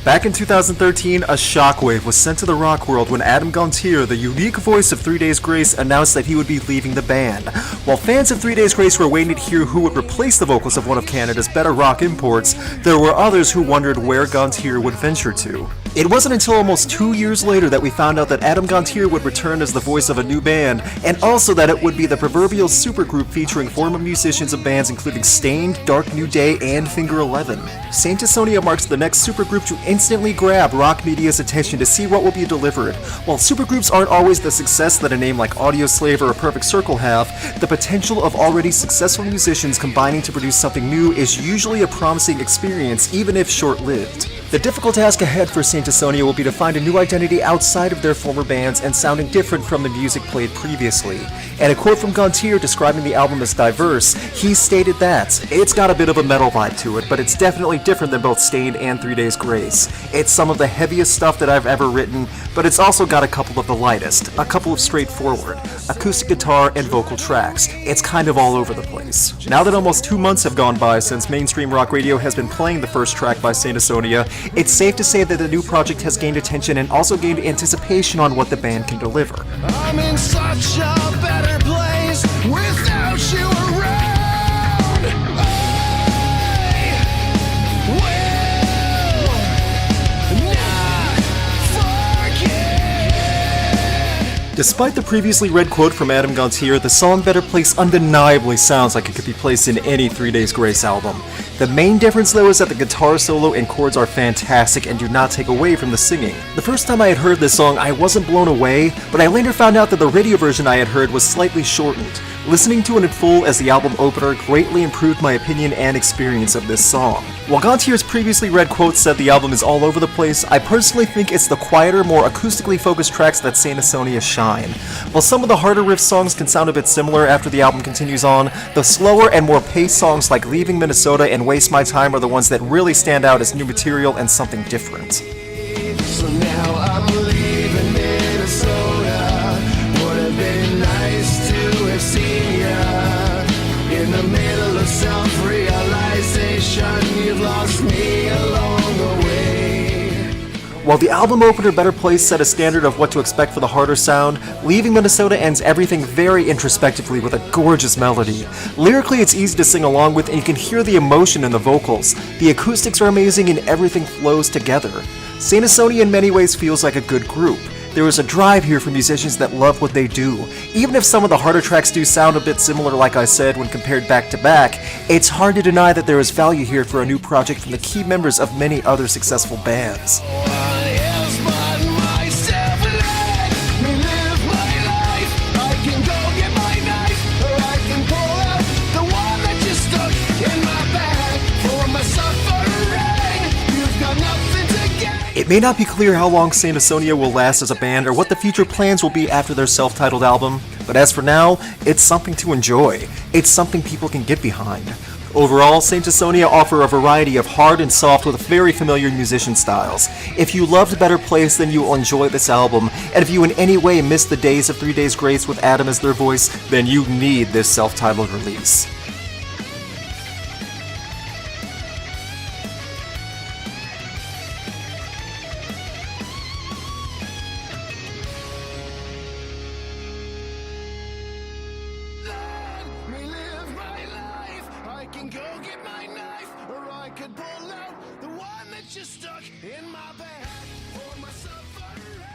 Back in 2013, a shockwave was sent to the rock world when Adam Gontier, the unique voice of 3 Days Grace, announced that he would be leaving the band. While fans of 3 Days Grace were waiting to hear who would replace the vocals of one of Canada's better rock imports, there were others who wondered where Gontier would venture to. It wasn't until almost 2 years later that we found out that Adam Gontier would return as the voice of a new band, and also that it would be the proverbial supergroup featuring former musicians of bands including Stained, Dark New Day, and Finger 11. Saint Asonia marks the next supergroup to instantly grab rock media's attention to see what will be delivered. While supergroups aren't always the success that a name like Audioslave or A Perfect Circle have, the potential of already successful musicians combining to produce something new is usually a promising experience, even if short-lived. The difficult task ahead for Saint Asonia will be to find a new identity outside of their former bands and sounding different from the music played previously. And a quote from Gontier describing the album as diverse, he stated that, "It's got a bit of a metal vibe to it, but it's definitely different than both Stained and 3 Days Grace. It's some of the heaviest stuff that I've ever written, but it's also got a couple of the lightest, a couple of straightforward, acoustic guitar and vocal tracks. It's kind of all over the place." Now that almost 2 months have gone by since mainstream rock radio has been playing the first track by Saint Asonia, it's safe to say that the new project has gained attention and also gained anticipation on what the band can deliver. I'm in such a better place without you around. Despite the previously read quote from Adam Gontier, the song Better Place undeniably sounds like it could be placed in any 3 Days Grace album. The main difference though is that the guitar solo and chords are fantastic and do not take away from the singing. The first time I had heard this song, I wasn't blown away, but I later found out that the radio version I had heard was slightly shortened. Listening to it in full as the album opener greatly improved my opinion and experience of this song. While Gontier's previously read quote said the album is all over the place, I personally think it's the quieter, more acoustically focused tracks that Saint Asonia shine. While some of the harder riff songs can sound a bit similar after the album continues on, the slower and more paced songs like Leaving Minnesota and Waste My Time are the ones that really stand out as new material and something different. So now I'm leaving Minnesota. Would have been nice to have seen ya in the middle of self-realization. You've lost me along the way. While the album opener Better Place set a standard of what to expect for the harder sound, Leaving Minnesota ends everything very introspectively with a gorgeous melody. Lyrically, it's easy to sing along with, and you can hear the emotion in the vocals. The acoustics are amazing and everything flows together. Saint Asonia in many ways feels like a good group. There is a drive here for musicians that love what they do. Even if some of the harder tracks do sound a bit similar, like I said, when compared back to back, it's hard to deny that there is value here for a new project from the key members of many other successful bands. It may not be clear how long Saint Asonia will last as a band or what the future plans will be after their self-titled album, but as for now, it's something to enjoy. It's something people can get behind. Overall, Saint Asonia offer a variety of hard and soft with very familiar musician styles. If you loved Better Place, then you will enjoy this album, and if you in any way missed the days of 3 Days Grace with Adam as their voice, then you need this self-titled release. I can go get my knife, or I could pull out the one that just stuck in my back for my suffering.